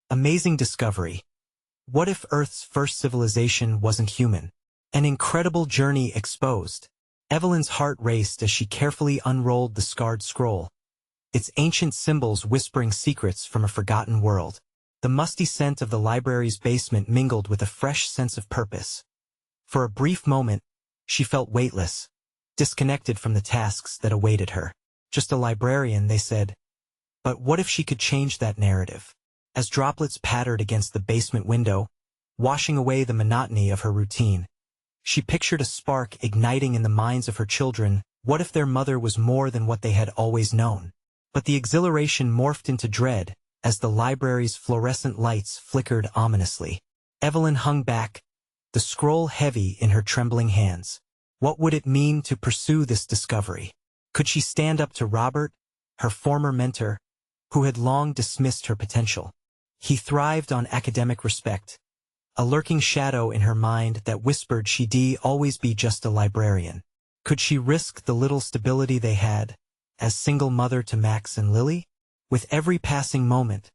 Amazing discovery. What if Earth's first civilization wasn't human? An incredible journey exposed. Evelyn's heart raced as she carefully unrolled the scarred scroll, its ancient symbols whispering secrets from a forgotten world. The musty scent of the library's basement mingled with a fresh sense of purpose. For a brief moment, she felt weightless, disconnected from the tasks that awaited her. Just a librarian, they said. But what if she could change that narrative? As droplets pattered against the basement window, washing away the monotony of her routine, she pictured a spark igniting in the minds of her children. What if their mother was more than what they had always known? But the exhilaration morphed into dread as the library's fluorescent lights flickered ominously. Evelyn hung back, the scroll heavy in her trembling hands. What would it mean to pursue this discovery? Could she stand up to Robert, her former mentor, who had long dismissed her potential? He thrived on academic respect, a lurking shadow in her mind that whispered she'd always be just a librarian. Could she risk the little stability they had, as single mother to Max and Lily? With every passing moment,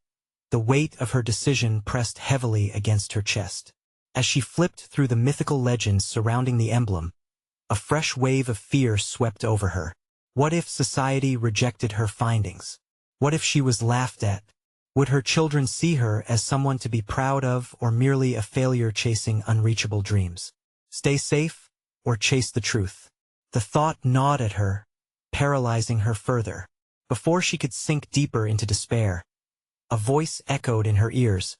the weight of her decision pressed heavily against her chest. As she flipped through the mythical legends surrounding the emblem, a fresh wave of fear swept over her. What if society rejected her findings? What if she was laughed at? Would her children see her as someone to be proud of or merely a failure chasing unreachable dreams? Stay safe or chase the truth? The thought gnawed at her, paralyzing her further. Before she could sink deeper into despair, a voice echoed in her ears,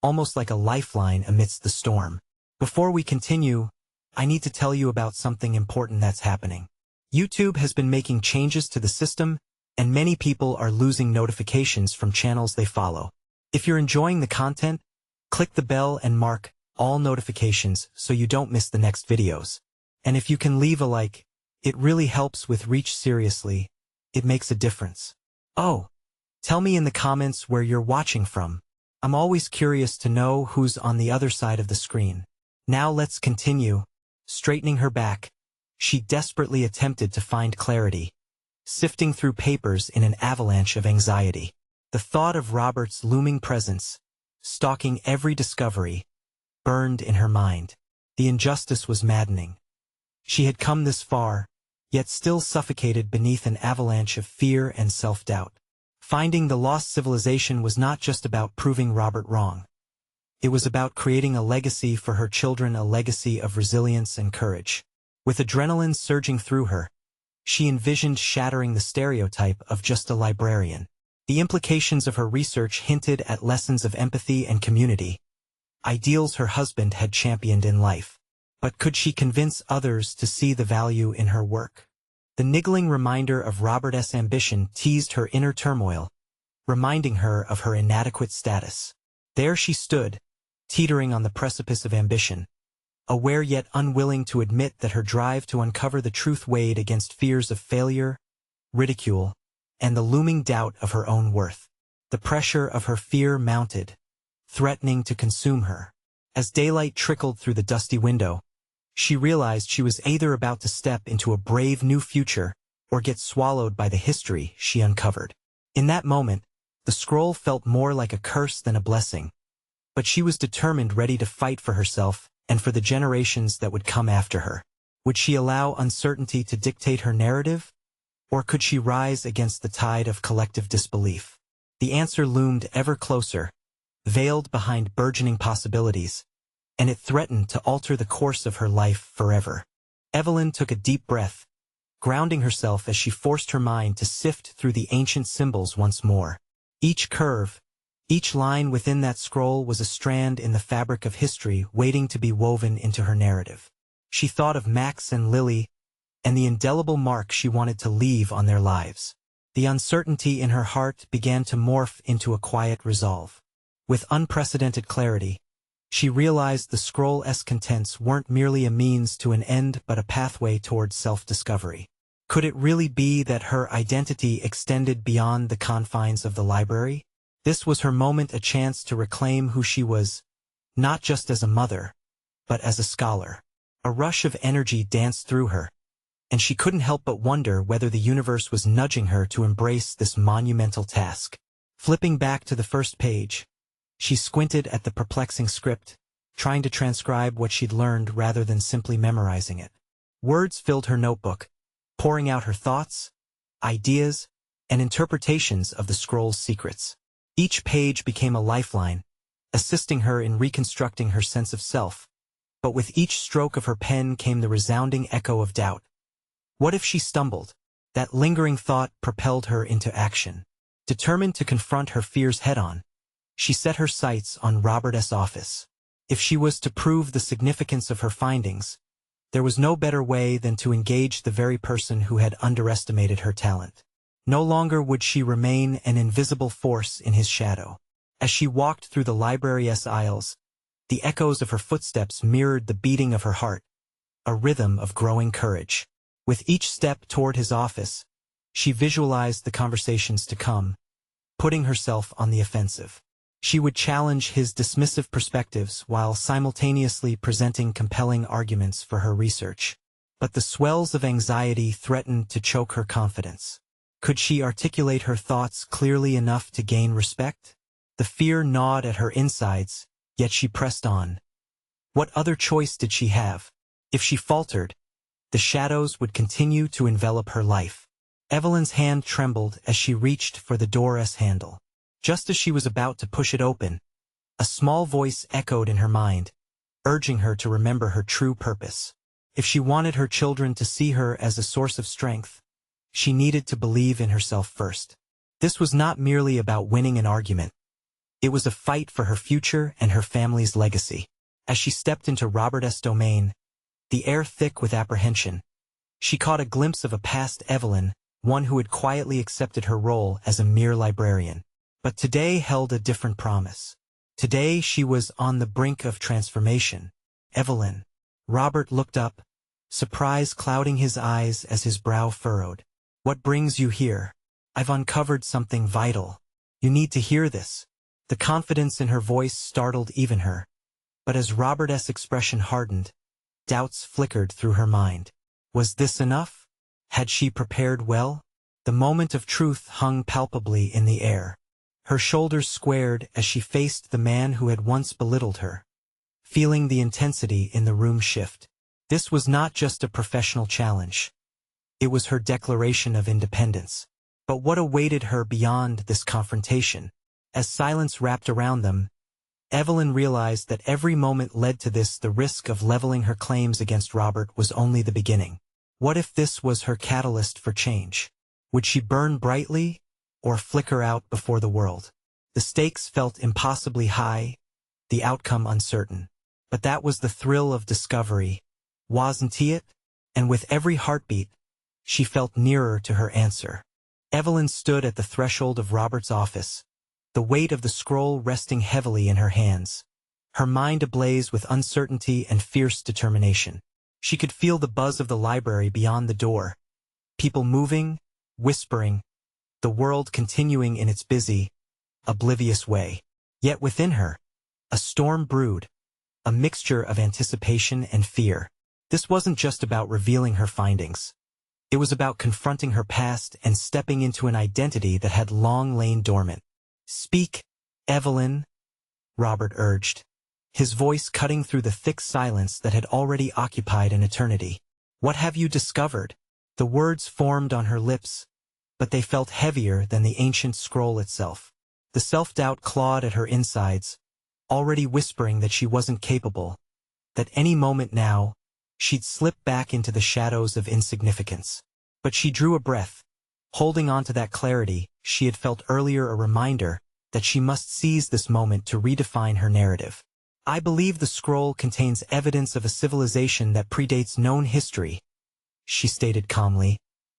almost like a lifeline amidst the storm. Before we continue, I need to tell you about something important that's happening. YouTube has been making changes to the system, and many people are losing notifications from channels they follow. If you're enjoying the content, click the bell and mark all notifications so you don't miss the next videos. And if you can leave a like, it really helps with reach. Seriously, it makes a difference. Oh, tell me in the comments where you're watching from. I'm always curious to know who's on the other side of the screen. Now let's continue. Straightening her back, she desperately attempted to find clarity, sifting through papers in an avalanche of anxiety. The thought of Robert's looming presence, stalking every discovery, burned in her mind. The injustice was maddening. She had come this far, yet still suffocated beneath an avalanche of fear and self-doubt. Finding the lost civilization was not just about proving Robert wrong. It was about creating a legacy for her children, a legacy of resilience and courage. With adrenaline surging through her, she envisioned shattering the stereotype of just a librarian. The implications of her research hinted at lessons of empathy and community, ideals her husband had championed in life. But could she convince others to see the value in her work? The niggling reminder of Robert's ambition teased her inner turmoil, reminding her of her inadequate status. There she stood, teetering on the precipice of ambition, aware yet unwilling to admit that her drive to uncover the truth weighed against fears of failure, ridicule, and the looming doubt of her own worth. The pressure of her fear mounted, threatening to consume her. As daylight trickled through the dusty window, she realized she was either about to step into a brave new future or get swallowed by the history she uncovered. In that moment, the scroll felt more like a curse than a blessing, but she was determined, ready to fight for herself and for the generations that would come after her. Would she allow uncertainty to dictate her narrative, or could she rise against the tide of collective disbelief? The answer loomed ever closer, veiled behind burgeoning possibilities, and it threatened to alter the course of her life forever. Evelyn took a deep breath, grounding herself as she forced her mind to sift through the ancient symbols once more. Each curve, each line within that scroll was a strand in the fabric of history waiting to be woven into her narrative. She thought of Max and Lily, and the indelible mark she wanted to leave on their lives. The uncertainty in her heart began to morph into a quiet resolve. With unprecedented clarity, she realized the scroll's contents weren't merely a means to an end but a pathway towards self-discovery. Could it really be that her identity extended beyond the confines of the library? This was her moment, a chance to reclaim who she was, not just as a mother, but as a scholar. A rush of energy danced through her, and she couldn't help but wonder whether the universe was nudging her to embrace this monumental task. Flipping back to the first page, She squinted at the perplexing script, trying to transcribe what she'd learned rather than simply memorizing it. Words filled her notebook, pouring out her thoughts, ideas, and interpretations of the scroll's secrets. Each page became a lifeline, assisting her in reconstructing her sense of self, but with each stroke of her pen came the resounding echo of doubt. What if she stumbled? That lingering thought propelled her into action. Determined to confront her fears head-on, she set her sights on Robert's office. If she was to prove the significance of her findings, there was no better way than to engage the very person who had underestimated her talent. No longer would she remain an invisible force in his shadow. As she walked through the library's aisles, the echoes of her footsteps mirrored the beating of her heart, a rhythm of growing courage. With each step toward his office, she visualized the conversations to come, putting herself on the offensive. She would challenge his dismissive perspectives while simultaneously presenting compelling arguments for her research. But the swells of anxiety threatened to choke her confidence. Could she articulate her thoughts clearly enough to gain respect? The fear gnawed at her insides, yet she pressed on. What other choice did she have? If she faltered, the shadows would continue to envelop her life. Evelyn's hand trembled as she reached for the door's handle. Just as she was about to push it open, a small voice echoed in her mind, urging her to remember her true purpose. If she wanted her children to see her as a source of strength, she needed to believe in herself first. This was not merely about winning an argument. It was a fight for her future and her family's legacy. As she stepped into Robert's domain, the air thick with apprehension, she caught a glimpse of a past Evelyn, one who had quietly accepted her role as a mere librarian. But today held a different promise. Today she was on the brink of transformation. Evelyn. Robert looked up, surprise clouding his eyes as his brow furrowed. What brings you here? I've uncovered something vital. You need to hear this. The confidence in her voice startled even her. But as Robert's expression hardened, doubts flickered through her mind. Was this enough? Had she prepared well? The moment of truth hung palpably in the air. Her shoulders squared as she faced the man who had once belittled her, feeling the intensity in the room shift. This was not just a professional challenge. It was her declaration of independence. But what awaited her beyond this confrontation? As silence wrapped around them, Evelyn realized that every moment led to this. The risk of leveling her claims against Robert was only the beginning. What if this was her catalyst for change? Would she burn brightly, or flicker out before the world? The stakes felt impossibly high, the outcome uncertain. But that was the thrill of discovery, wasn't it? And with every heartbeat, she felt nearer to her answer. Evelyn stood at the threshold of Robert's office, the weight of the scroll resting heavily in her hands, her mind ablaze with uncertainty and fierce determination. She could feel the buzz of the library beyond the door, people moving, whispering, the world continuing in its busy, oblivious way. Yet within her, a storm brewed, a mixture of anticipation and fear. This wasn't just about revealing her findings. It was about confronting her past and stepping into an identity that had long lain dormant. "Speak, Evelyn," Robert urged, his voice cutting through the thick silence that had already occupied an eternity. "What have you discovered?" The words formed on her lips, but they felt heavier than the ancient scroll itself. The self-doubt clawed at her insides, already whispering that she wasn't capable, that any moment now, she'd slip back into the shadows of insignificance. But she drew a breath, holding on to that clarity she had felt earlier, a reminder that she must seize this moment to redefine her narrative. "I believe the scroll contains evidence of a civilization that predates known history," she stated calmly,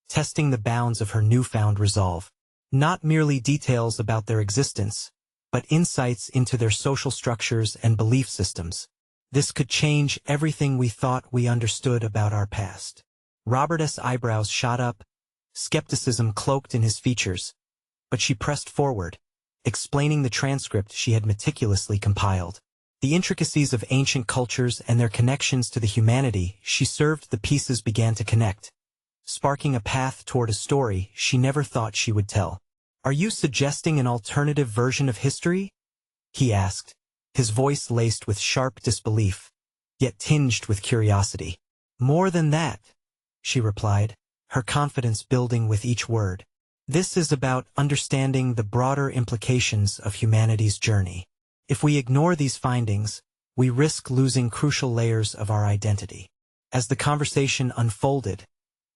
testing the bounds of her newfound resolve. Not merely details about their existence, but insights into their social structures and belief systems. This could change everything we thought we understood about our past. Robert's eyebrows shot up, skepticism cloaked in his features, but she pressed forward, explaining the transcript she had meticulously compiled. The intricacies of ancient cultures and their connections to the humanity she served. The pieces began to connect, sparking a path toward a story she never thought she would tell. "Are you suggesting an alternative version of history?" he asked, his voice laced with sharp disbelief, yet tinged with curiosity. More than that, she replied, her confidence building with each word. This is about understanding the broader implications of humanity's journey. If we ignore these findings, we risk losing crucial layers of our identity. As the conversation unfolded,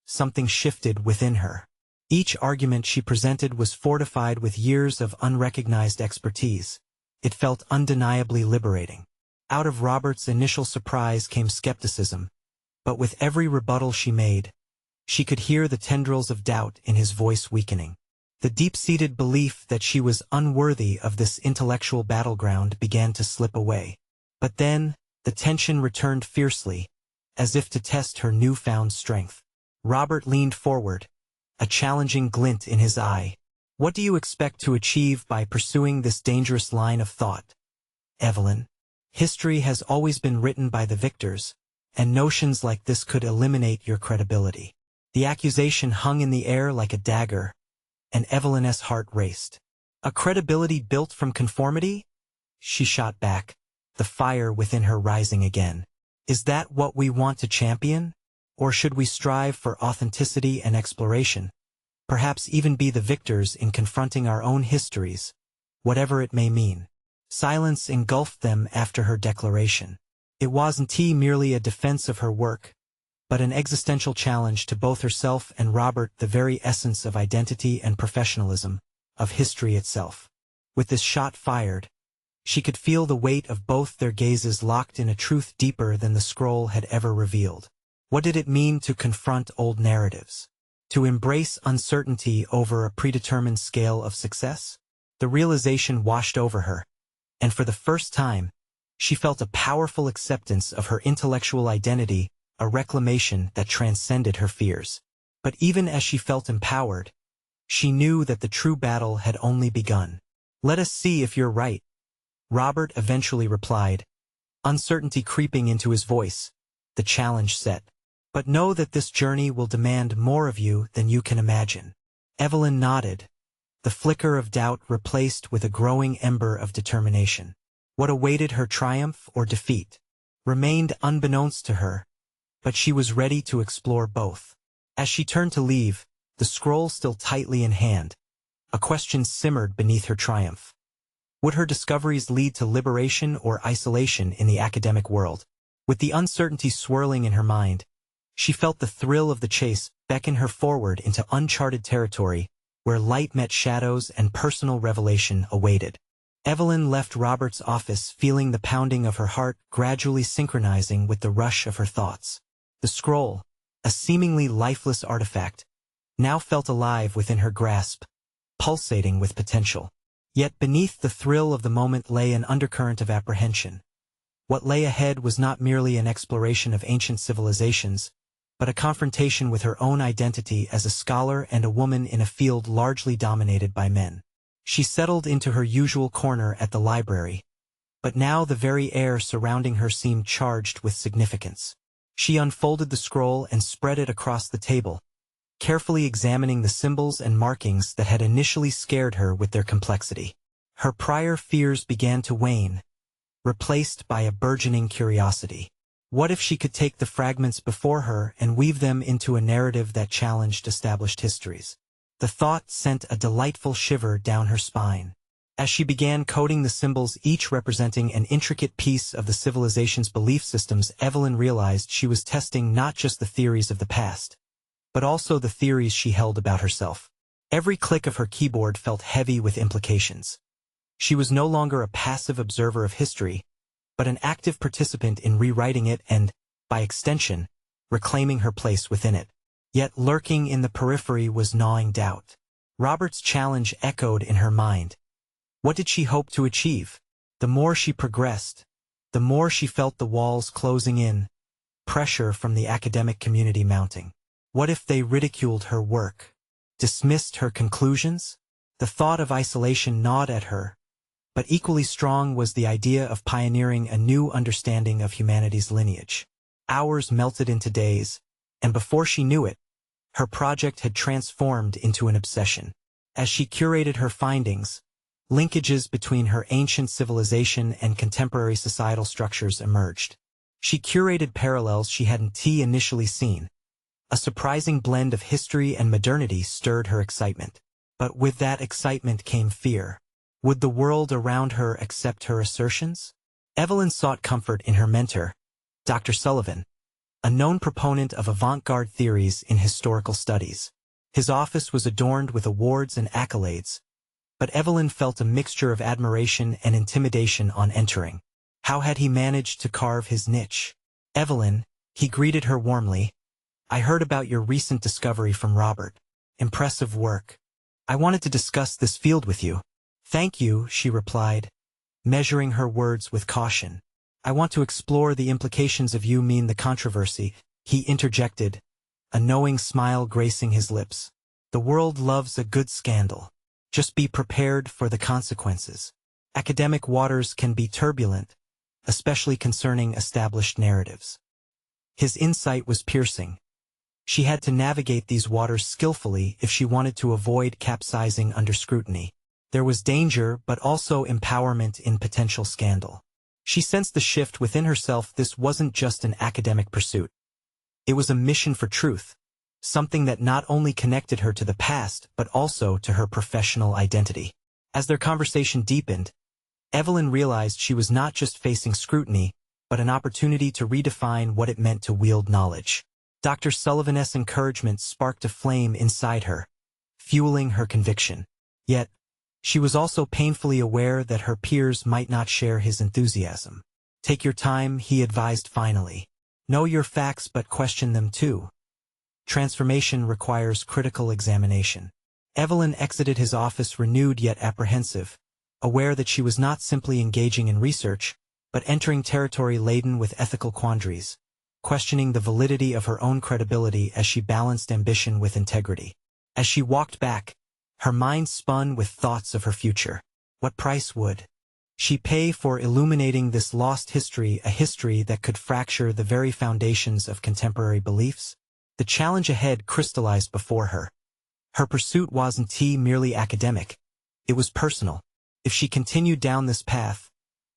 something shifted within her. Each argument she presented was fortified with years of unrecognized expertise. It felt undeniably liberating. Out of Robert's initial surprise came skepticism, but with every rebuttal she made, she could hear the tendrils of doubt in his voice weakening. The deep-seated belief that she was unworthy of this intellectual battleground began to slip away. But then, the tension returned fiercely, as if to test her newfound strength. Robert leaned forward, a challenging glint in his eye. What do you expect to achieve by pursuing this dangerous line of thought, Evelyn? History has always been written by the victors, and notions like this could eliminate your credibility. The accusation hung in the air like a dagger, and Evelyn's heart raced. A credibility built from conformity? She shot back, the fire within her rising again. Is that what we want to champion? Or should we strive for authenticity and exploration, perhaps even be the victors in confronting our own histories, whatever it may mean? Silence engulfed them after her declaration. It wasn't merely a defense of her work, but an existential challenge to both herself and Robert, the very essence of identity and professionalism, of history itself. With this shot fired, she could feel the weight of both their gazes locked in a truth deeper than the scroll had ever revealed. What did it mean to confront old narratives? To embrace uncertainty over a predetermined scale of success? The realization washed over her, and for the first time, she felt a powerful acceptance of her intellectual identity, a reclamation that transcended her fears. But even as she felt empowered, she knew that the true battle had only begun. Let us see if you're right, Robert eventually replied, uncertainty creeping into his voice. The challenge set. But know that this journey will demand more of you than you can imagine. Evelyn nodded, the flicker of doubt replaced with a growing ember of determination. What awaited her triumph or defeat remained unbeknownst to her, but she was ready to explore both. As she turned to leave, the scroll still tightly in hand, a question simmered beneath her triumph. Would her discoveries lead to liberation or isolation in the academic world? With the uncertainty swirling in her mind, she felt the thrill of the chase beckon her forward into uncharted territory, where light met shadows and personal revelation awaited. Evelyn left Robert's office feeling the pounding of her heart gradually synchronizing with the rush of her thoughts. The scroll, a seemingly lifeless artifact, now felt alive within her grasp, pulsating with potential. Yet beneath the thrill of the moment lay an undercurrent of apprehension. What lay ahead was not merely an exploration of ancient civilizations, but a confrontation with her own identity as a scholar and a woman in a field largely dominated by men. She settled into her usual corner at the library, but now the very air surrounding her seemed charged with significance. She unfolded the scroll and spread it across the table, carefully examining the symbols and markings that had initially scared her with their complexity. Her prior fears began to wane, replaced by a burgeoning curiosity. What if she could take the fragments before her and weave them into a narrative that challenged established histories? The thought sent a delightful shiver down her spine. As she began coding the symbols, each representing an intricate piece of the civilization's belief systems, Evelyn realized she was testing not just the theories of the past, but also the theories she held about herself. Every click of her keyboard felt heavy with implications. She was no longer a passive observer of history, but an active participant in rewriting it and, by extension, reclaiming her place within it. Yet lurking in the periphery was gnawing doubt. Robert's challenge echoed in her mind. What did she hope to achieve? The more she progressed, the more she felt the walls closing in, pressure from the academic community mounting. What if they ridiculed her work, dismissed her conclusions? The thought of isolation gnawed at her, but equally strong was the idea of pioneering a new understanding of humanity's lineage. Hours melted into days, and before she knew it, her project had transformed into an obsession. As she curated her findings, Linkages between her ancient civilization and contemporary societal structures emerged. She curated parallels she hadn't initially seen. A surprising blend of history and modernity stirred her excitement. But with that excitement came fear. Would the world around her accept her assertions? Evelyn sought comfort in her mentor, Dr. Sullivan, a known proponent of avant-garde theories in historical studies. His office was adorned with awards and accolades, but Evelyn felt a mixture of admiration and intimidation on entering. How had he managed to carve his niche? Evelyn, he greeted her warmly, I heard about your recent discovery from Robert. Impressive work. I wanted to discuss this field with you. Thank you, she replied, measuring her words with caution. I want to explore the implications of you mean the controversy, he interjected, a knowing smile gracing his lips. The world loves a good scandal. Just be prepared for the consequences. Academic waters can be turbulent, especially concerning established narratives. His insight was piercing. She had to navigate these waters skillfully if she wanted to avoid capsizing under scrutiny. There was danger but also empowerment in potential scandal. She sensed the shift within herself. This wasn't just an academic pursuit. It was a mission for truth, something that not only connected her to the past but also to her professional identity. As their conversation deepened, Evelyn realized she was not just facing scrutiny, but an opportunity to redefine what it meant to wield knowledge. Dr. Sullivan's encouragement sparked a flame inside her, fueling her conviction. Yet, she was also painfully aware that her peers might not share his enthusiasm. Take your time, he advised finally. Know your facts but question them too. Transformation requires critical examination. Evelyn exited his office renewed yet apprehensive, aware that she was not simply engaging in research, but entering territory laden with ethical quandaries, questioning the validity of her own credibility as she balanced ambition with integrity. As she walked back, her mind spun with thoughts of her future. What price would she pay for illuminating this lost history, a history that could fracture the very foundations of contemporary beliefs? The challenge ahead crystallized before her. Her pursuit wasn't merely academic. It was personal. If she continued down this path,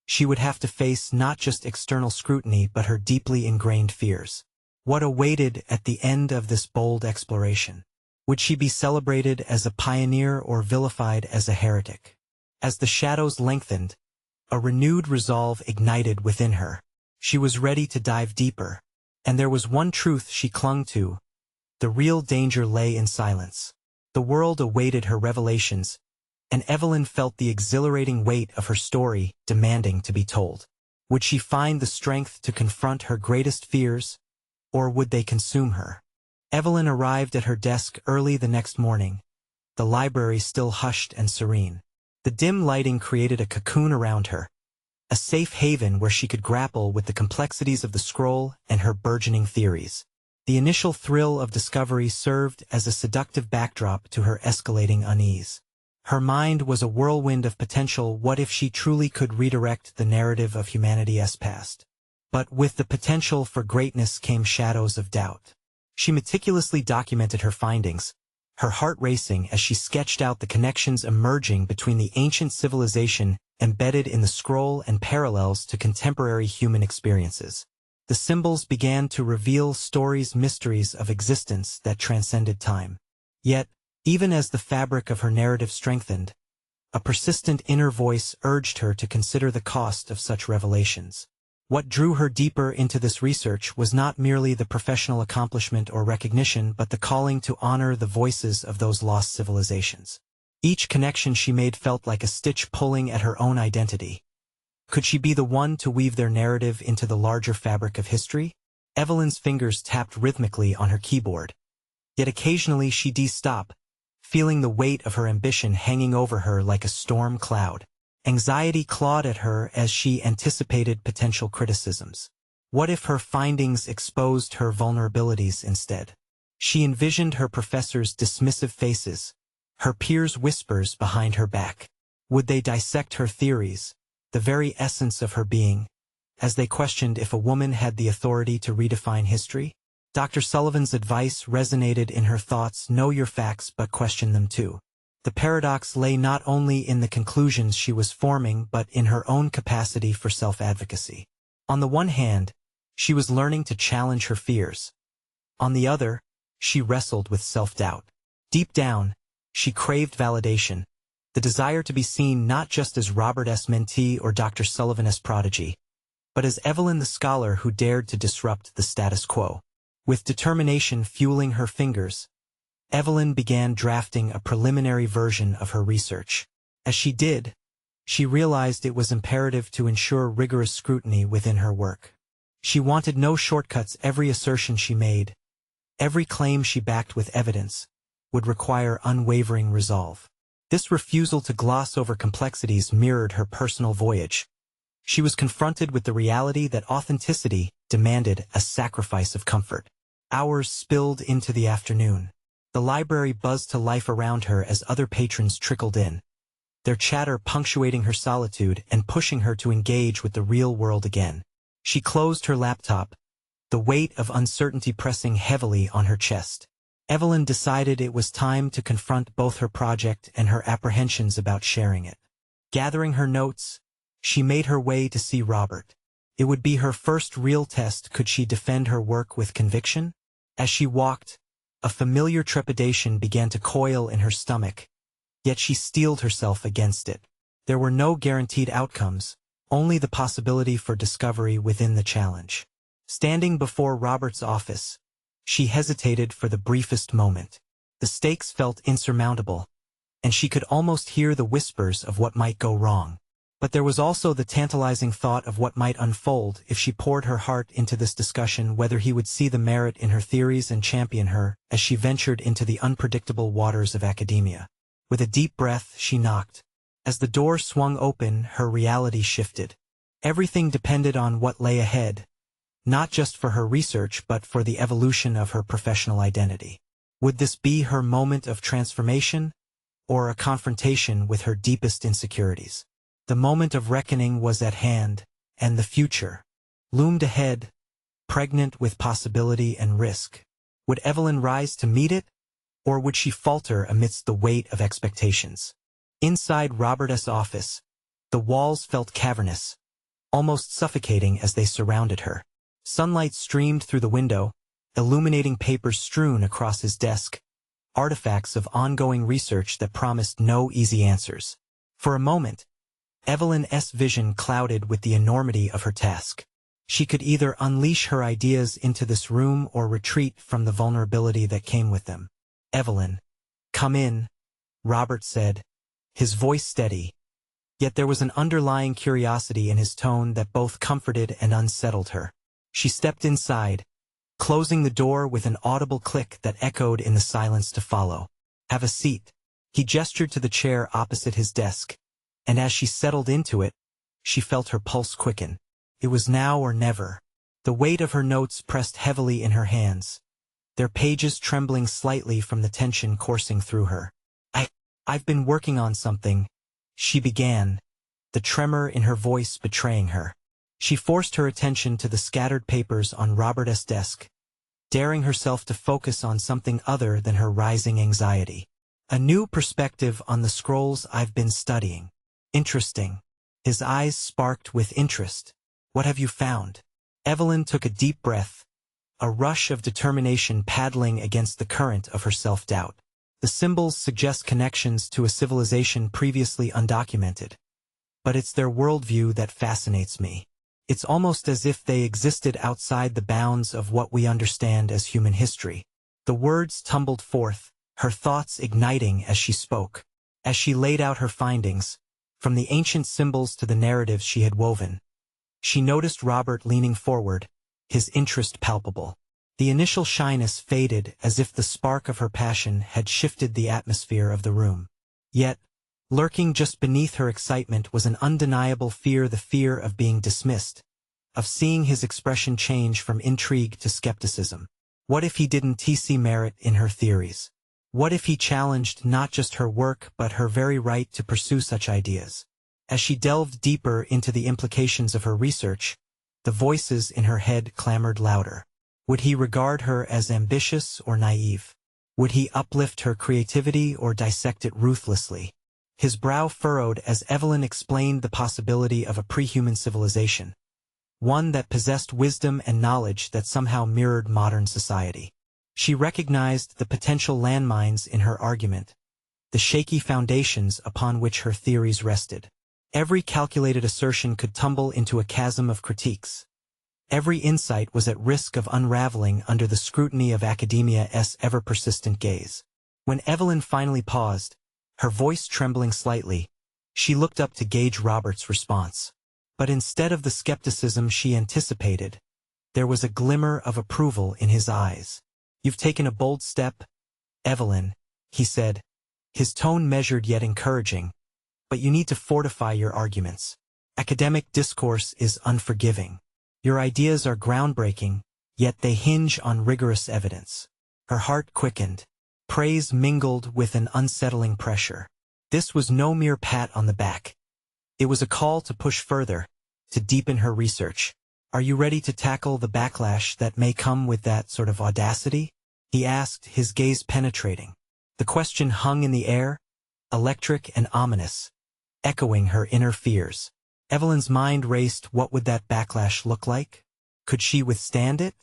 she would have to face not just external scrutiny but her deeply ingrained fears. What awaited at the end of this bold exploration? Would she be celebrated as a pioneer or vilified as a heretic? As the shadows lengthened, a renewed resolve ignited within her. She was ready to dive deeper. And there was one truth she clung to. The real danger lay in silence. The world awaited her revelations, and Evelyn felt the exhilarating weight of her story demanding to be told. Would she find the strength to confront her greatest fears, or would they consume her? Evelyn arrived at her desk early the next morning, the library still hushed and serene. The dim lighting created a cocoon around her, a safe haven where she could grapple with the complexities of the scroll and her burgeoning theories. The initial thrill of discovery served as a seductive backdrop to her escalating unease. Her mind was a whirlwind of potential. What if she truly could redirect the narrative of humanity's past? But with the potential for greatness came shadows of doubt. She meticulously documented her findings, her heart racing as she sketched out the connections emerging between the ancient civilization embedded in the scroll and parallels to contemporary human experiences. The symbols began to reveal mysteries of existence that transcended time. Yet, even as the fabric of her narrative strengthened, a persistent inner voice urged her to consider the cost of such revelations. What drew her deeper into this research was not merely the professional accomplishment or recognition but the calling to honor the voices of those lost civilizations. Each connection she made felt like a stitch pulling at her own identity. Could she be the one to weave their narrative into the larger fabric of history? Evelyn's fingers tapped rhythmically on her keyboard. Yet occasionally she'd stop, feeling the weight of her ambition hanging over her like a storm cloud. Anxiety clawed at her as she anticipated potential criticisms. What if her findings exposed her vulnerabilities instead? She envisioned her professors' dismissive faces, her peers' whispers behind her back. Would they dissect her theories, the very essence of her being, as they questioned if a woman had the authority to redefine history? Dr. Sullivan's advice resonated in her thoughts. Know your facts but question them too. The paradox lay not only in the conclusions she was forming but in her own capacity for self-advocacy. On the one hand, she was learning to challenge her fears. On the other, she wrestled with self-doubt. Deep down, she craved validation, the desire to be seen not just as Robert S. mentee or Dr. Sullivan S. prodigy, but as Evelyn the scholar who dared to disrupt the status quo. With determination fueling her fingers, Evelyn began drafting a preliminary version of her research. As she did, she realized it was imperative to ensure rigorous scrutiny within her work. She wanted no shortcuts. Every assertion she made, every claim she backed with evidence, would require unwavering resolve. This refusal to gloss over complexities mirrored her personal voyage. She was confronted with the reality that authenticity demanded a sacrifice of comfort. Hours spilled into the afternoon. The library buzzed to life around her as other patrons trickled in, their chatter punctuating her solitude and pushing her to engage with the real world again. She closed her laptop, the weight of uncertainty pressing heavily on her chest. Evelyn decided it was time to confront both her project and her apprehensions about sharing it. Gathering her notes, she made her way to see Robert. It would be her first real test. Could she defend her work with conviction? As she walked, a familiar trepidation began to coil in her stomach, yet she steeled herself against it. There were no guaranteed outcomes, only the possibility for discovery within the challenge. Standing before Robert's office, she hesitated for the briefest moment. The stakes felt insurmountable, and she could almost hear the whispers of what might go wrong. But there was also the tantalizing thought of what might unfold if she poured her heart into this discussion, whether he would see the merit in her theories and champion her as she ventured into the unpredictable waters of academia. With a deep breath, she knocked. As the door swung open, her reality shifted. Everything depended on what lay ahead, not just for her research but for the evolution of her professional identity. Would this be her moment of transformation, or a confrontation with her deepest insecurities? The moment of reckoning was at hand, and the future loomed ahead, pregnant with possibility and risk. Would Evelyn rise to meet it, or would she falter amidst the weight of expectations? Inside Robert's office, the walls felt cavernous, almost suffocating as they surrounded her. Sunlight streamed through the window, illuminating papers strewn across his desk, artifacts of ongoing research that promised no easy answers. For a moment, Evelyn's vision clouded with the enormity of her task. She could either unleash her ideas into this room or retreat from the vulnerability that came with them. "Evelyn, come in," Robert said, his voice steady. Yet there was an underlying curiosity in his tone that both comforted and unsettled her. She stepped inside, closing the door with an audible click that echoed in the silence to follow. "Have a seat." He gestured to the chair opposite his desk, and as she settled into it, she felt her pulse quicken. It was now or never. The weight of her notes pressed heavily in her hands, their pages trembling slightly from the tension coursing through her. I've been working on something," she began, the tremor in her voice betraying her. She forced her attention to the scattered papers on Robert's desk, daring herself to focus on something other than her rising anxiety. "A new perspective on the scrolls I've been studying." "Interesting." His eyes sparked with interest. "What have you found?" Evelyn took a deep breath, a rush of determination paddling against the current of her self-doubt. "The symbols suggest connections to a civilization previously undocumented. But it's their worldview that fascinates me. It's almost as if they existed outside the bounds of what we understand as human history." The words tumbled forth, her thoughts igniting as she spoke. As she laid out her findings, from the ancient symbols to the narratives she had woven, she noticed Robert leaning forward, his interest palpable. The initial shyness faded as if the spark of her passion had shifted the atmosphere of the room. Yet, lurking just beneath her excitement was an undeniable fear, the fear of being dismissed, of seeing his expression change from intrigue to skepticism. What if he didn't see merit in her theories? What if he challenged not just her work but her very right to pursue such ideas? As she delved deeper into the implications of her research, the voices in her head clamored louder. Would he regard her as ambitious or naive? Would he uplift her creativity or dissect it ruthlessly? His brow furrowed as Evelyn explained the possibility of a pre-human civilization, one that possessed wisdom and knowledge that somehow mirrored modern society. She recognized the potential landmines in her argument, the shaky foundations upon which her theories rested. Every calculated assertion could tumble into a chasm of critiques. Every insight was at risk of unraveling under the scrutiny of academia's ever-persistent gaze. When Evelyn finally paused, her voice trembling slightly, she looked up to gauge Robert's response. But instead of the skepticism she anticipated, there was a glimmer of approval in his eyes. "You've taken a bold step, Evelyn," he said, his tone measured yet encouraging, "but you need to fortify your arguments. Academic discourse is unforgiving. Your ideas are groundbreaking, yet they hinge on rigorous evidence." Her heart quickened. Praise mingled with an unsettling pressure. This was no mere pat on the back. It was a call to push further, to deepen her research. "Are you ready to tackle the backlash that may come with that sort of audacity?" he asked, his gaze penetrating. The question hung in the air, electric and ominous, echoing her inner fears. Evelyn's mind raced. What would that backlash look like? Could she withstand it?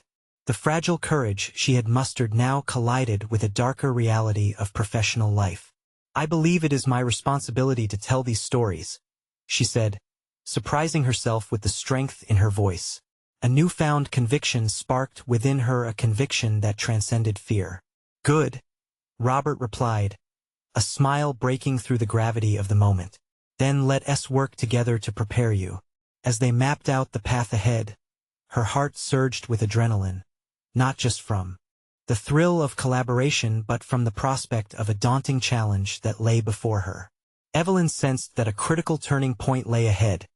The fragile courage she had mustered now collided with a darker reality of professional life. "I believe it is my responsibility to tell these stories," she said, surprising herself with the strength in her voice. A newfound conviction sparked within her, a conviction that transcended fear. "Good," Robert replied, a smile breaking through the gravity of the moment. "Then let us work together to prepare you." As they mapped out the path ahead, her heart surged with adrenaline, not just from the thrill of collaboration but from the prospect of a daunting challenge that lay before her. Evelyn sensed that a critical turning point lay ahead,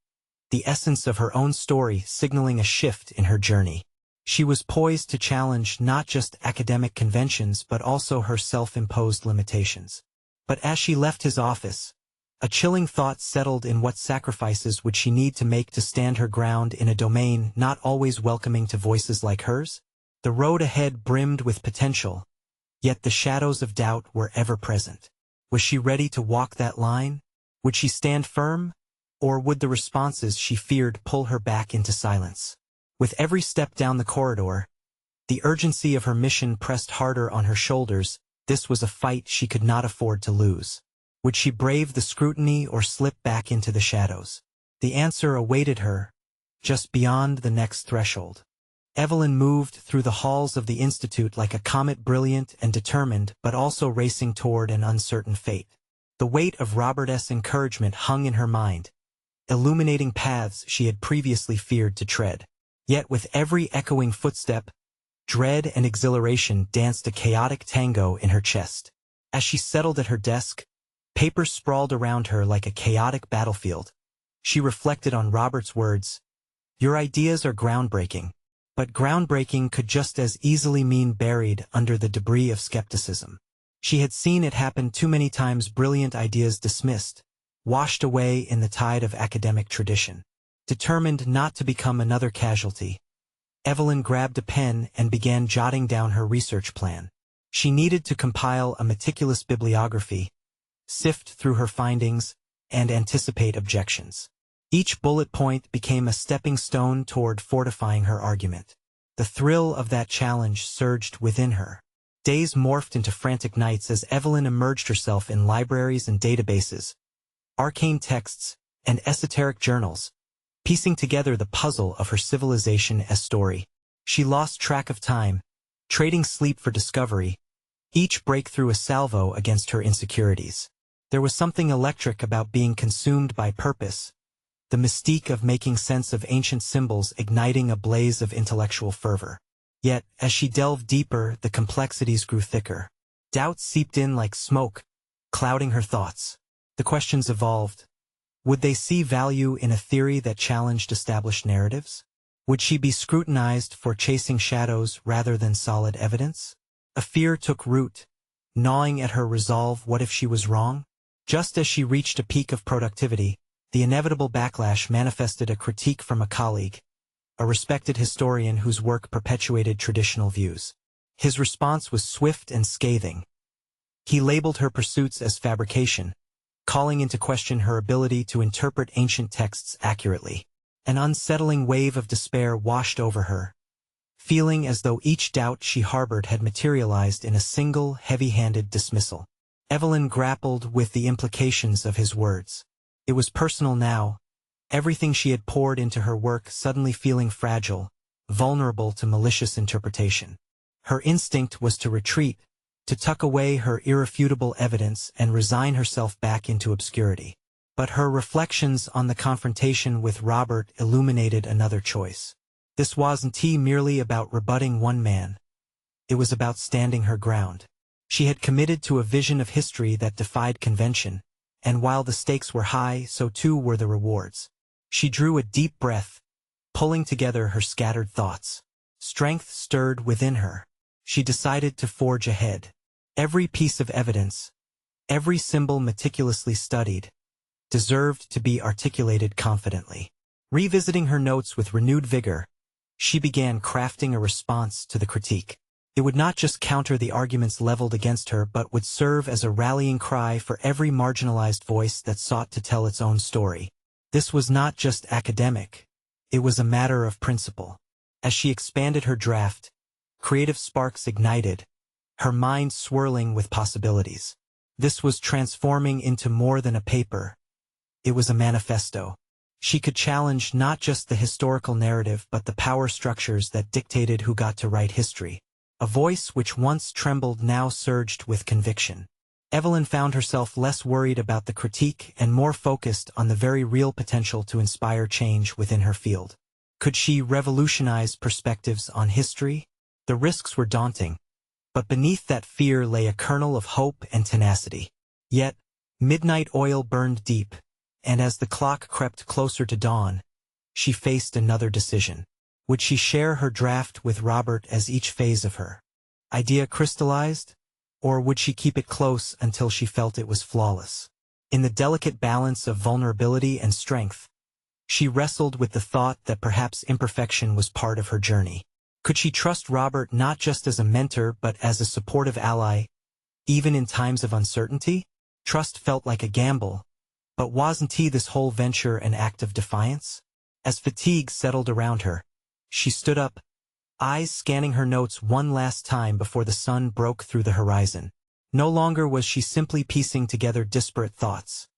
the essence of her own story signaling a shift in her journey. She was poised to challenge not just academic conventions but also her self-imposed limitations. But as she left his office, a chilling thought settled in. What sacrifices would she need to make to stand her ground in a domain not always welcoming to voices like hers? The road ahead brimmed with potential, yet the shadows of doubt were ever present. Was she ready to walk that line? Would she stand firm? Or would the responses she feared pull her back into silence? With every step down the corridor, the urgency of her mission pressed harder on her shoulders. This was a fight she could not afford to lose. Would she brave the scrutiny or slip back into the shadows? The answer awaited her, just beyond the next threshold. Evelyn moved through the halls of the Institute like a comet, brilliant and determined but also racing toward an uncertain fate. The weight of Robert's encouragement hung in her mind, illuminating paths she had previously feared to tread. Yet with every echoing footstep, dread and exhilaration danced a chaotic tango in her chest. As she settled at her desk, papers sprawled around her like a chaotic battlefield. She reflected on Robert's words, "Your ideas are groundbreaking." But groundbreaking could just as easily mean buried under the debris of skepticism. She had seen it happen too many times, brilliant ideas dismissed, washed away in the tide of academic tradition. Determined not to become another casualty, Evelyn grabbed a pen and began jotting down her research plan. She needed to compile a meticulous bibliography, sift through her findings, and anticipate objections. Each bullet point became a stepping stone toward fortifying her argument. The thrill of that challenge surged within her. Days morphed into frantic nights as Evelyn immersed herself in libraries and databases, arcane texts, and esoteric journals, piecing together the puzzle of her civilization's story. She lost track of time, trading sleep for discovery, each breakthrough a salvo against her insecurities. There was something electric about being consumed by purpose, the mystique of making sense of ancient symbols igniting a blaze of intellectual fervor. Yet, as she delved deeper, the complexities grew thicker. Doubts seeped in like smoke, clouding her thoughts. The questions evolved. Would they see value in a theory that challenged established narratives? Would she be scrutinized for chasing shadows rather than solid evidence? A fear took root, gnawing at her resolve. What if she was wrong? Just as she reached a peak of productivity, the inevitable backlash manifested. A critique from a colleague, a respected historian whose work perpetuated traditional views. His response was swift and scathing. He labeled her pursuits as fabrication, calling into question her ability to interpret ancient texts accurately. An unsettling wave of despair washed over her, feeling as though each doubt she harbored had materialized in a single, heavy-handed dismissal. Evelyn grappled with the implications of his words. It was personal now, everything she had poured into her work suddenly feeling fragile, vulnerable to malicious interpretation. Her instinct was to retreat, to tuck away her irrefutable evidence and resign herself back into obscurity. But her reflections on the confrontation with Robert illuminated another choice. This wasn't merely about rebutting one man. It was about standing her ground. She had committed to a vision of history that defied convention, and while the stakes were high, so too were the rewards. She drew a deep breath, pulling together her scattered thoughts. Strength stirred within her. She decided to forge ahead. Every piece of evidence, every symbol meticulously studied, deserved to be articulated confidently. Revisiting her notes with renewed vigor, she began crafting a response to the critique. It would not just counter the arguments leveled against her but would serve as a rallying cry for every marginalized voice that sought to tell its own story. This was not just academic. It was a matter of principle. As she expanded her draft, creative sparks ignited, her mind swirling with possibilities. This was transforming into more than a paper. It was a manifesto. She could challenge not just the historical narrative but the power structures that dictated who got to write history. A voice which once trembled now surged with conviction. Evelyn found herself less worried about the critique and more focused on the very real potential to inspire change within her field. Could she revolutionize perspectives on history? The risks were daunting, but beneath that fear lay a kernel of hope and tenacity. Yet, midnight oil burned deep, and as the clock crept closer to dawn, she faced another decision. Would she share her draft with Robert as each phase of her idea crystallized, or would she keep it close until she felt it was flawless? In the delicate balance of vulnerability and strength, she wrestled with the thought that perhaps imperfection was part of her journey. Could she trust Robert not just as a mentor but as a supportive ally, even in times of uncertainty? Trust felt like a gamble, but wasn't this whole venture an act of defiance? As fatigue settled around her, she stood up, eyes scanning her notes one last time before the sun broke through the horizon. No longer was she simply piecing together disparate thoughts.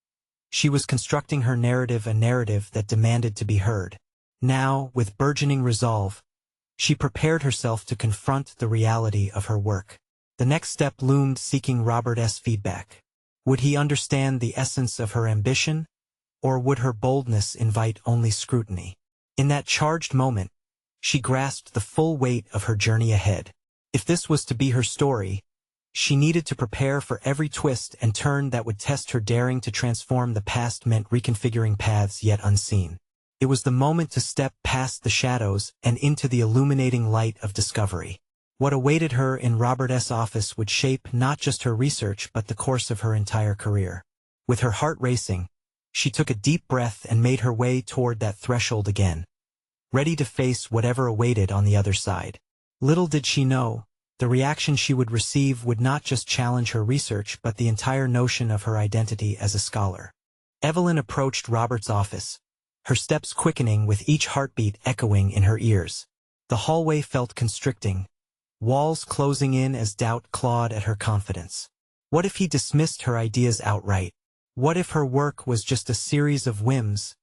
She was constructing her narrative, a narrative that demanded to be heard. Now, with burgeoning resolve, she prepared herself to confront the reality of her work. The next step loomed, seeking Robert's feedback. Would he understand the essence of her ambition, or would her boldness invite only scrutiny? In that charged moment, she grasped the full weight of her journey ahead. If this was to be her story, she needed to prepare for every twist and turn that would test her daring to transform the past meant reconfiguring paths yet unseen. It was the moment to step past the shadows and into the illuminating light of discovery. What awaited her in Robert's office would shape not just her research but the course of her entire career. With her heart racing, she took a deep breath and made her way toward that threshold again, ready to face whatever awaited on the other side. Little did she know, the reaction she would receive would not just challenge her research but the entire notion of her identity as a scholar. Evelyn approached Robert's office, her steps quickening with each heartbeat echoing in her ears. The hallway felt constricting, walls closing in as doubt clawed at her confidence. What if he dismissed her ideas outright? What if her work was just a series of whims,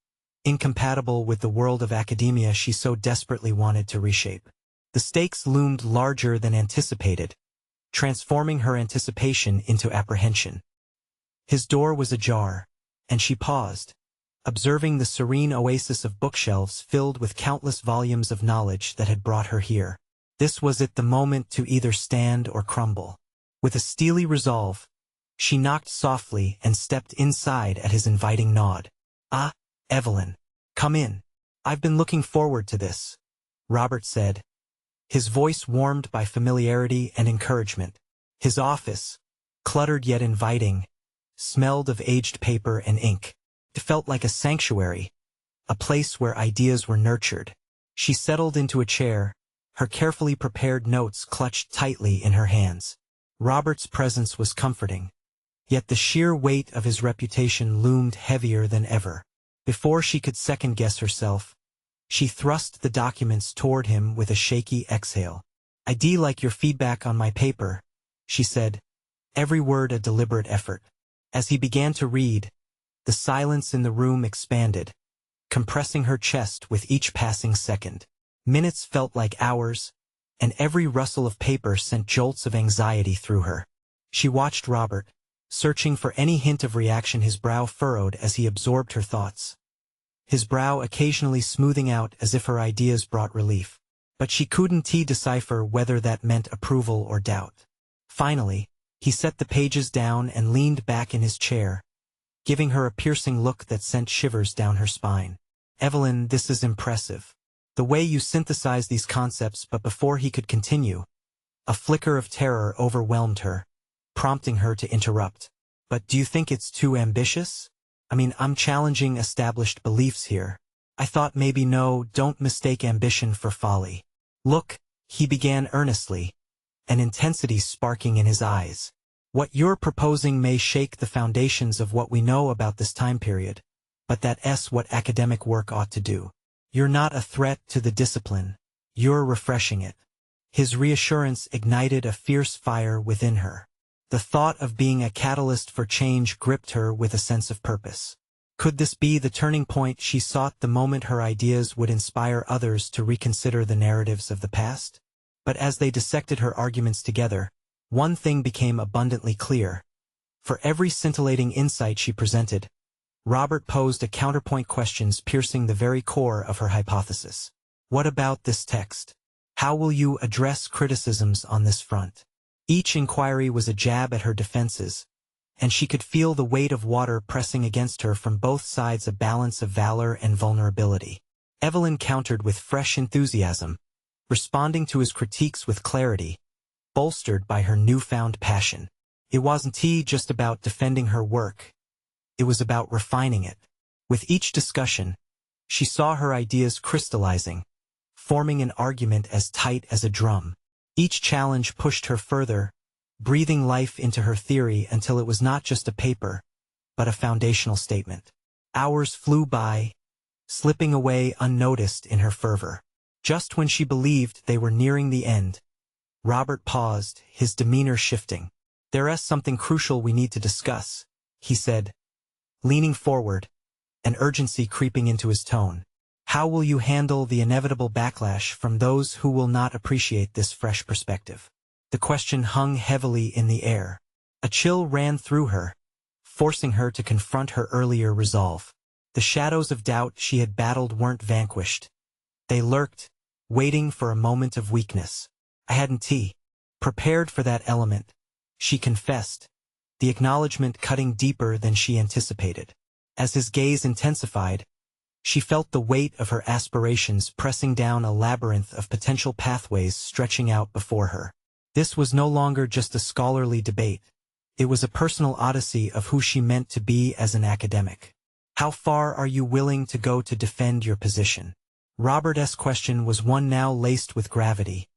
incompatible with the world of academia she so desperately wanted to reshape? The stakes loomed larger than anticipated, transforming her anticipation into apprehension. His door was ajar, and she paused, observing the serene oasis of bookshelves filled with countless volumes of knowledge that had brought her here. This was it, the moment to either stand or crumble. With a steely resolve, she knocked softly and stepped inside at his inviting nod. "Ah, Evelyn, come in. I've been looking forward to this," Robert said, his voice warmed by familiarity and encouragement. His office, cluttered yet inviting, smelled of aged paper and ink. It felt like a sanctuary, a place where ideas were nurtured. She settled into a chair, her carefully prepared notes clutched tightly in her hands. Robert's presence was comforting, yet the sheer weight of his reputation loomed heavier than ever. Before she could second-guess herself, she thrust the documents toward him with a shaky exhale. "I'd like your feedback on my paper," she said, every word a deliberate effort. As he began to read, the silence in the room expanded, compressing her chest with each passing second. Minutes felt like hours, and every rustle of paper sent jolts of anxiety through her. She watched Robert, searching for any hint of reaction, his brow furrowed as he absorbed her thoughts, his brow occasionally smoothing out as if her ideas brought relief. But she couldn't decipher whether that meant approval or doubt. Finally, he set the pages down and leaned back in his chair, giving her a piercing look that sent shivers down her spine. "Evelyn, this is impressive. The way you synthesize these concepts." But before he could continue, a flicker of terror overwhelmed her, prompting her to interrupt. "But do you think it's too ambitious? I mean, I'm challenging established beliefs here. I thought maybe." "No, don't mistake ambition for folly. Look," he began earnestly, an intensity sparking in his eyes. "What you're proposing may shake the foundations of what we know about this time period, but that's what academic work ought to do. You're not a threat to the discipline, you're refreshing it." His reassurance ignited a fierce fire within her. The thought of being a catalyst for change gripped her with a sense of purpose. Could this be the turning point she sought, the moment her ideas would inspire others to reconsider the narratives of the past? But as they dissected her arguments together, one thing became abundantly clear. For every scintillating insight she presented, Robert posed a counterpoint, questions piercing the very core of her hypothesis. "What about this text? How will you address criticisms on this front?" Each inquiry was a jab at her defenses, and she could feel the weight of water pressing against her from both sides, a balance of valor and vulnerability. Evelyn countered with fresh enthusiasm, responding to his critiques with clarity, bolstered by her newfound passion. It wasn't just about defending her work, it was about refining it. With each discussion, she saw her ideas crystallizing, forming an argument as tight as a drum. Each challenge pushed her further, breathing life into her theory until it was not just a paper, but a foundational statement. Hours flew by, slipping away unnoticed in her fervor. Just when she believed they were nearing the end, Robert paused, his demeanor shifting. "There's something crucial we need to discuss," he said, leaning forward, an urgency creeping into his tone. "How will you handle the inevitable backlash from those who will not appreciate this fresh perspective?" The question hung heavily in the air. A chill ran through her, forcing her to confront her earlier resolve. The shadows of doubt she had battled weren't vanquished. They lurked, waiting for a moment of weakness. "I hadn't prepared for that element," she confessed, the acknowledgement cutting deeper than she anticipated. As his gaze intensified, she felt the weight of her aspirations pressing down, a labyrinth of potential pathways stretching out before her. This was no longer just a scholarly debate. It was a personal odyssey of who she meant to be as an academic. "How far are you willing to go to defend your position?" Robert's question was one now laced with gravity,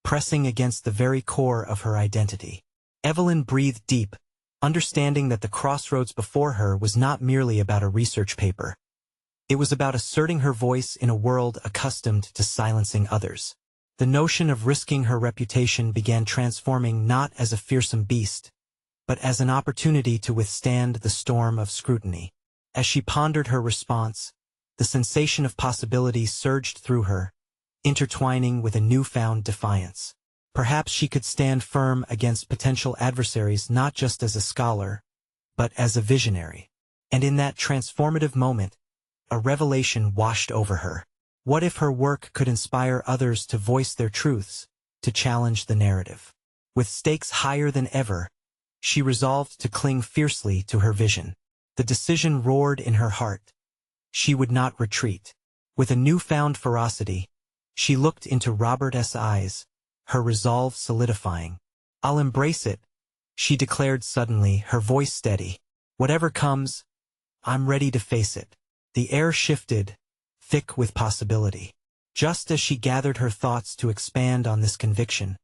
pressing against the very core of her identity. Evelyn breathed deep, understanding that the crossroads before her was not merely about a research paper. It was about asserting her voice in a world accustomed to silencing others. The notion of risking her reputation began transforming, not as a fearsome beast, but as an opportunity to withstand the storm of scrutiny. As she pondered her response, the sensation of possibility surged through her, intertwining with a newfound defiance. Perhaps she could stand firm against potential adversaries not just as a scholar, but as a visionary. And in that transformative moment, a revelation washed over her. What if her work could inspire others to voice their truths, to challenge the narrative? With stakes higher than ever, she resolved to cling fiercely to her vision. The decision roared in her heart. She would not retreat. With a newfound ferocity, she looked into Robert's eyes, her resolve solidifying. "I'll embrace it," she declared suddenly, her voice steady. "Whatever comes, I'm ready to face it." The air shifted, thick with possibility. Just as she gathered her thoughts to expand on this conviction,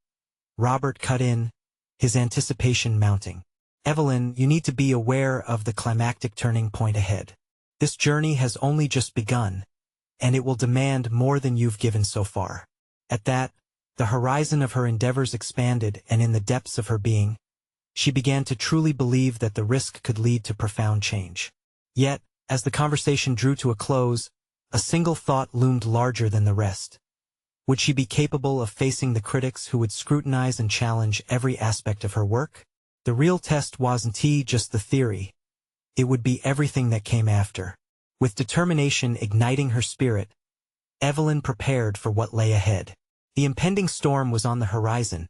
Robert cut in, his anticipation mounting. "Evelyn, you need to be aware of the climactic turning point ahead. This journey has only just begun, and it will demand more than you've given so far." At that, the horizon of her endeavors expanded, and in the depths of her being, she began to truly believe that the risk could lead to profound change. Yet, as the conversation drew to a close, a single thought loomed larger than the rest. Would she be capable of facing the critics who would scrutinize and challenge every aspect of her work? The real test wasn't just the theory. It would be everything that came after. With determination igniting her spirit, Evelyn prepared for what lay ahead. The impending storm was on the horizon,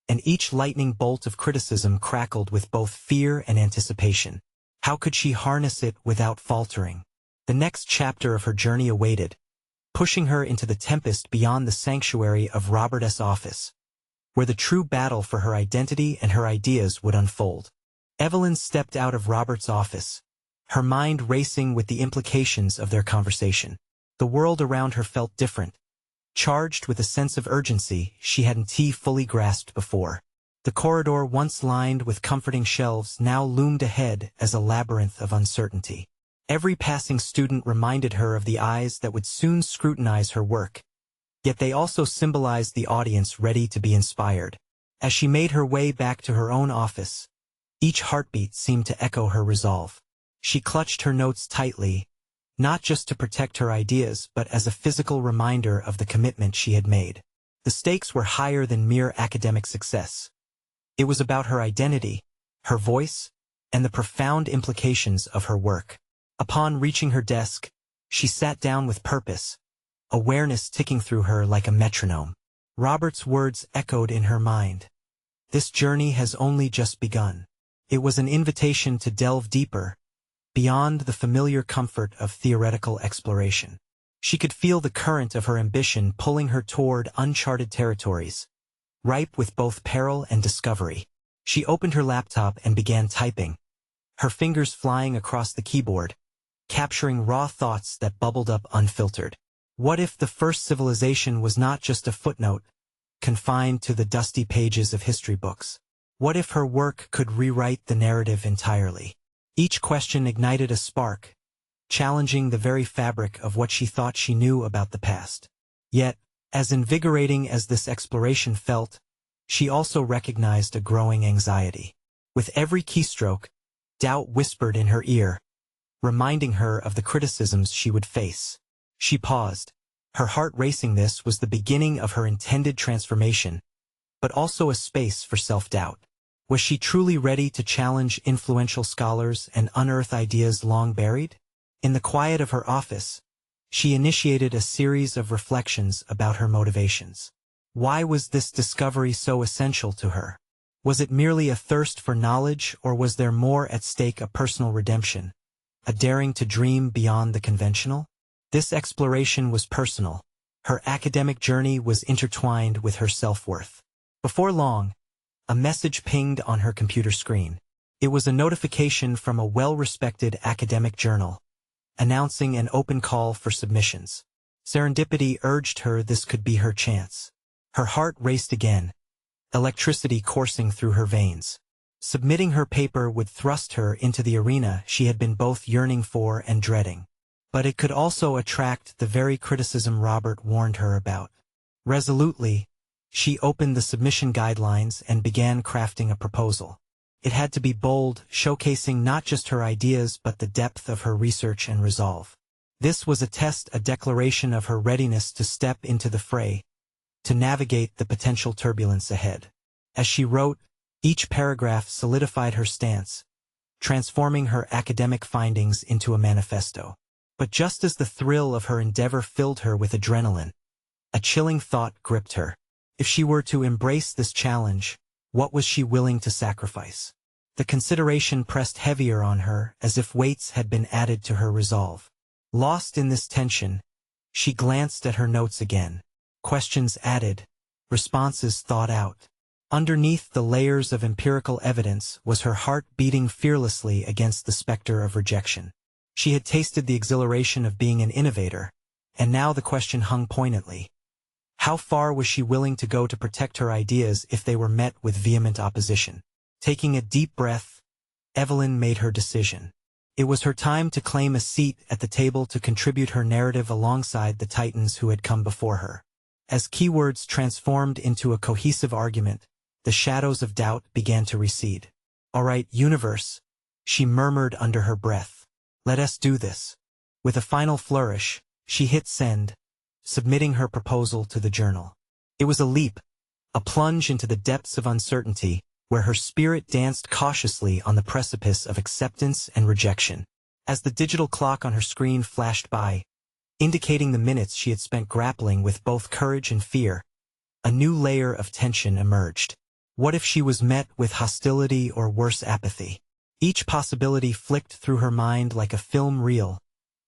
and each lightning bolt of criticism crackled with both fear and anticipation. How could she harness it without faltering? The next chapter of her journey awaited, pushing her into the tempest beyond the sanctuary of Robert's office, where the true battle for her identity and her ideas would unfold. Evelyn stepped out of Robert's office, her mind racing with the implications of their conversation. The world around her felt different, charged with a sense of urgency she hadn't fully grasped before. The corridor, once lined with comforting shelves, now loomed ahead as a labyrinth of uncertainty. Every passing student reminded her of the eyes that would soon scrutinize her work, yet they also symbolized the audience ready to be inspired. As she made her way back to her own office, each heartbeat seemed to echo her resolve. She clutched her notes tightly, not just to protect her ideas but as a physical reminder of the commitment she had made. The stakes were higher than mere academic success. It was about her identity, her voice, and the profound implications of her work. Upon reaching her desk, she sat down with purpose, awareness ticking through her like a metronome. Robert's words echoed in her mind. This journey has only just begun. It was an invitation to delve deeper, beyond the familiar comfort of theoretical exploration. She could feel the current of her ambition pulling her toward uncharted territories, ripe with both peril and discovery. She opened her laptop and began typing, her fingers flying across the keyboard, capturing raw thoughts that bubbled up unfiltered. What if the first civilization was not just a footnote, confined to the dusty pages of history books? What if her work could rewrite the narrative entirely? Each question ignited a spark, challenging the very fabric of what she thought she knew about the past. Yet, as invigorating as this exploration felt, she also recognized a growing anxiety. With every keystroke, doubt whispered in her ear, reminding her of the criticisms she would face. She paused, her heart racing. This was the beginning of her intended transformation, but also a space for self-doubt. Was she truly ready to challenge influential scholars and unearth ideas long buried? In the quiet of her office, she initiated a series of reflections about her motivations. Why was this discovery so essential to her? Was it merely a thirst for knowledge, or was there more at stake: a personal redemption, a daring to dream beyond the conventional? This exploration was personal. Her academic journey was intertwined with her self-worth. Before long, a message pinged on her computer screen. It was a notification from a well-respected academic journal, announcing an open call for submissions. Serendipity urged her this could be her chance. Her heart raced again, electricity coursing through her veins. Submitting her paper would thrust her into the arena she had been both yearning for and dreading. But it could also attract the very criticism Robert warned her about. Resolutely, she opened the submission guidelines and began crafting a proposal. It had to be bold, showcasing not just her ideas but the depth of her research and resolve. This was a test, a declaration of her readiness to step into the fray, to navigate the potential turbulence ahead. As she wrote, each paragraph solidified her stance, transforming her academic findings into a manifesto. But just as the thrill of her endeavor filled her with adrenaline, a chilling thought gripped her. If she were to embrace this challenge, what was she willing to sacrifice? The consideration pressed heavier on her, as if weights had been added to her resolve. Lost in this tension, she glanced at her notes again. Questions added, responses thought out. Underneath the layers of empirical evidence was her heart beating fearlessly against the specter of rejection. She had tasted the exhilaration of being an innovator, And now the question hung poignantly. How far was she willing to go to protect her ideas if they were met with vehement opposition? Taking a deep breath, Evelyn made her decision. It was her time to claim a seat at the table to contribute her narrative alongside the titans who had come before her. As keywords transformed into a cohesive argument, the shadows of doubt began to recede. "All right, universe," she murmured under her breath. "Let us do this." With a final flourish, she hit send, submitting her proposal to the journal. It was a leap, a plunge into the depths of uncertainty, where her spirit danced cautiously on the precipice of acceptance and rejection. As the digital clock on her screen flashed by, indicating the minutes she had spent grappling with both courage and fear, a new layer of tension emerged. What if she was met with hostility or worse, apathy? Each possibility flicked through her mind like a film reel,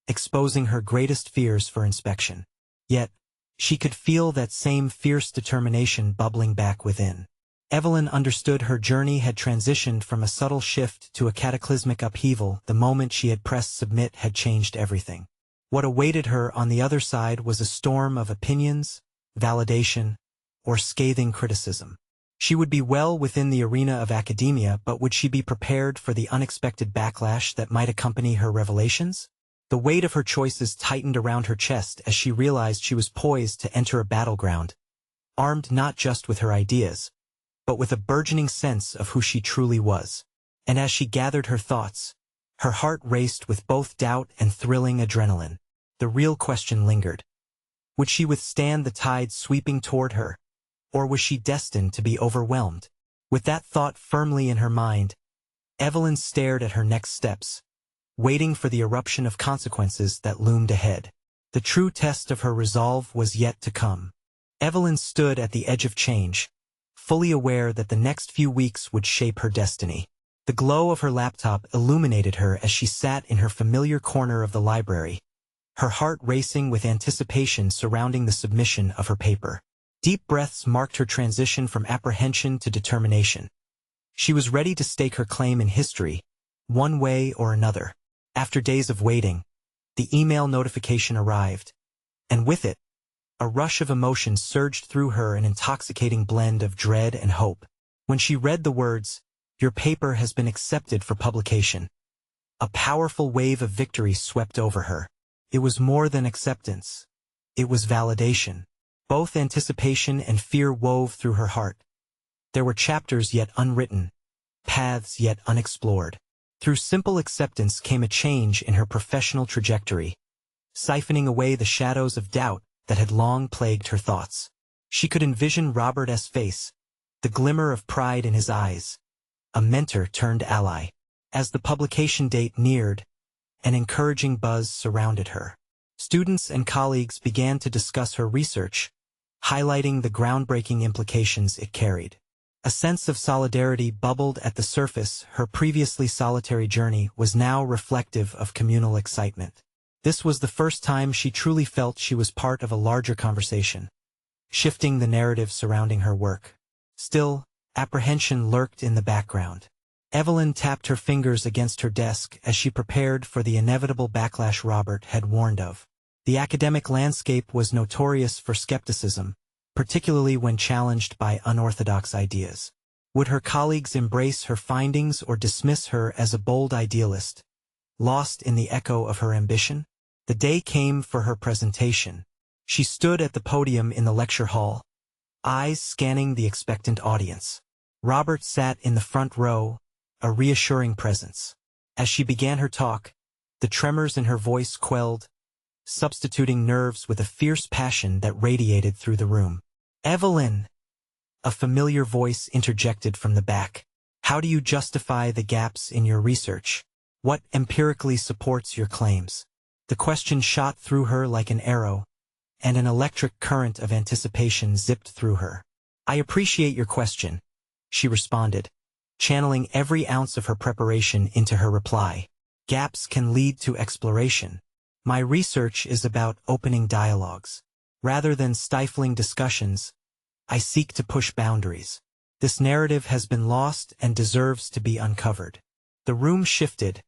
exposing her greatest fears for inspection. Yet, she could feel that same fierce determination bubbling back within. Evelyn understood her journey had transitioned from a subtle shift to a cataclysmic upheaval. The moment she had pressed submit had changed everything. What awaited her on the other side was a storm of opinions, validation, or scathing criticism. She would be well within the arena of academia, but would she be prepared for the unexpected backlash that might accompany her revelations? The weight of her choices tightened around her chest as she realized she was poised to enter a battleground, armed not just with her ideas, but with a burgeoning sense of who she truly was. And as she gathered her thoughts, her heart raced with both doubt and thrilling adrenaline. The real question lingered. Would she withstand the tide sweeping toward her, or was she destined to be overwhelmed? With that thought firmly in her mind, Evelyn stared at her next steps, waiting for the eruption of consequences that loomed ahead. The true test of her resolve was yet to come. Evelyn stood at the edge of change, fully aware that the next few weeks would shape her destiny. The glow of her laptop illuminated her as she sat in her familiar corner of the library, her heart racing with anticipation surrounding the submission of her paper. Deep breaths marked her transition from apprehension to determination. She was ready to stake her claim in history, one way or another. After days of waiting, the email notification arrived, and with it, a rush of emotion surged through her, an intoxicating blend of dread and hope. When she read the words, "Your paper has been accepted for publication," a powerful wave of victory swept over her. It was more than acceptance. It was validation. Both anticipation and fear wove through her heart. There were chapters yet unwritten, paths yet unexplored. Through simple acceptance came a change in her professional trajectory, siphoning away the shadows of doubt that had long plagued her thoughts. She could envision Robert's face, the glimmer of pride in his eyes, a mentor turned ally. As the publication date neared, an encouraging buzz surrounded her. Students and colleagues began to discuss her research, highlighting the groundbreaking implications it carried. A sense of solidarity bubbled at the surface. Her previously solitary journey was now reflective of communal excitement. This was the first time she truly felt she was part of a larger conversation, shifting the narrative surrounding her work. Still, apprehension lurked in the background. Evelyn tapped her fingers against her desk as she prepared for the inevitable backlash Robert had warned of. The academic landscape was notorious for skepticism, particularly when challenged by unorthodox ideas. Would her colleagues embrace her findings or dismiss her as a bold idealist, lost in the echo of her ambition? The day came for her presentation. She stood at the podium in the lecture hall, eyes scanning the expectant audience. Robert sat in the front row, a reassuring presence. As she began her talk, the tremors in her voice quelled, substituting nerves with a fierce passion that radiated through the room. "Evelyn!" A familiar voice interjected from the back. "How do you justify the gaps in your research? What empirically supports your claims?" The question shot through her like an arrow, and an electric current of anticipation zipped through her. "I appreciate your question," she responded, channeling every ounce of her preparation into her reply. "Gaps can lead to exploration. My research is about opening dialogues. Rather than stifling discussions, I seek to push boundaries. This narrative has been lost and deserves to be uncovered." The room shifted,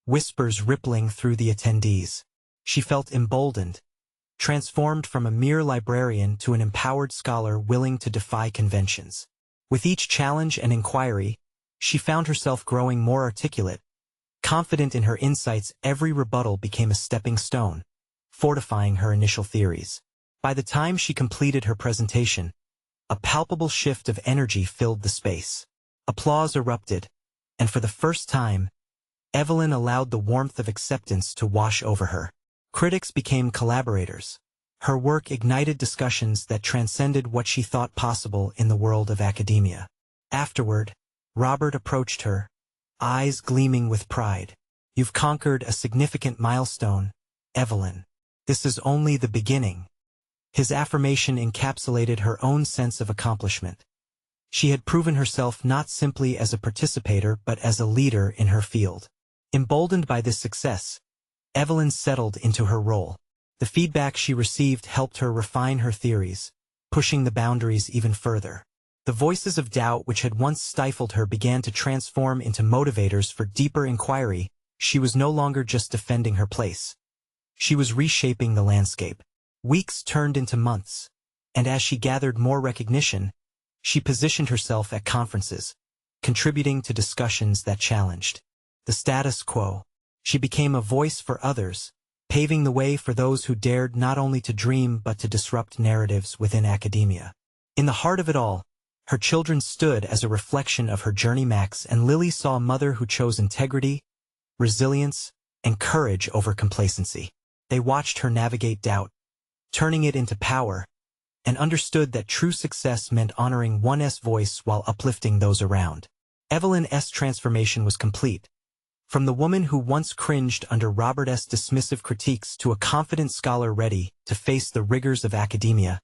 whispers rippling through the attendees. She felt emboldened, transformed from a mere librarian to an empowered scholar willing to defy conventions. With each challenge and inquiry, she found herself growing more articulate. Confident in her insights, every rebuttal became a stepping stone, fortifying her initial theories. By the time she completed her presentation, a palpable shift of energy filled the space. Applause erupted, and for the first time, Evelyn allowed the warmth of acceptance to wash over her. Critics became collaborators. Her work ignited discussions that transcended what she thought possible in the world of academia. Afterward, Robert approached her, eyes gleaming with pride. "You've conquered a significant milestone, Evelyn. This is only the beginning." His affirmation encapsulated her own sense of accomplishment. She had proven herself not simply as a participator but as a leader in her field. Emboldened by this success, Evelyn settled into her role. The feedback she received helped her refine her theories, pushing the boundaries even further. The voices of doubt which had once stifled her began to transform into motivators for deeper inquiry. She was no longer just defending her place. She was reshaping the landscape. Weeks turned into months, and as she gathered more recognition, she positioned herself at conferences, contributing to discussions that challenged the status quo. She became a voice for others, paving the way for those who dared not only to dream but to disrupt narratives within academia. In the heart of it all, her children stood as a reflection of her journey. Max and Lily saw a mother who chose integrity, resilience, and courage over complacency. They watched her navigate doubt, turning it into power, and understood that true success meant honoring one's voice while uplifting those around. Evelyn's transformation was complete. From the woman who once cringed under Robert's dismissive critiques to a confident scholar ready to face the rigors of academia,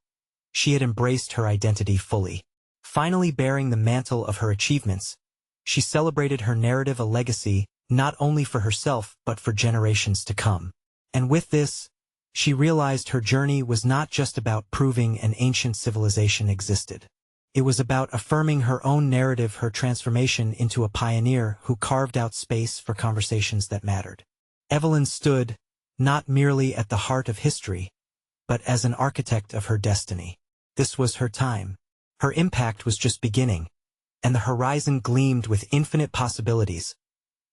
she had embraced her identity fully. Finally bearing the mantle of her achievements, she celebrated her narrative, a legacy not only for herself but for generations to come. And with this, she realized her journey was not just about proving an ancient civilization existed. It was about affirming her own narrative, her transformation into a pioneer who carved out space for conversations that mattered. Evelyn stood, not merely at the heart of history, but as an architect of her destiny. This was her time. Her impact was just beginning, and the horizon gleamed with infinite possibilities,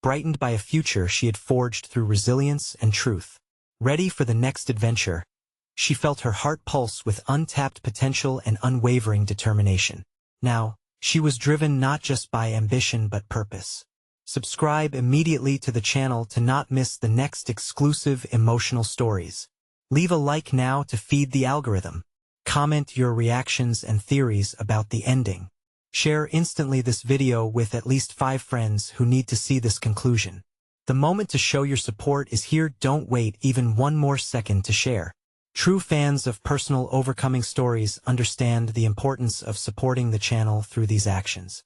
brightened by a future she had forged through resilience and truth. Ready for the next adventure, she felt her heart pulse with untapped potential and unwavering determination. Now, she was driven not just by ambition but purpose. Subscribe immediately to the channel to not miss the next exclusive emotional stories. Leave a like now to feed the algorithm. Comment your reactions and theories about the ending. Share instantly this video with at least 5 friends who need to see this conclusion. The moment to show your support is here. Don't wait even one more second to share. True fans of personal overcoming stories understand the importance of supporting the channel through these actions.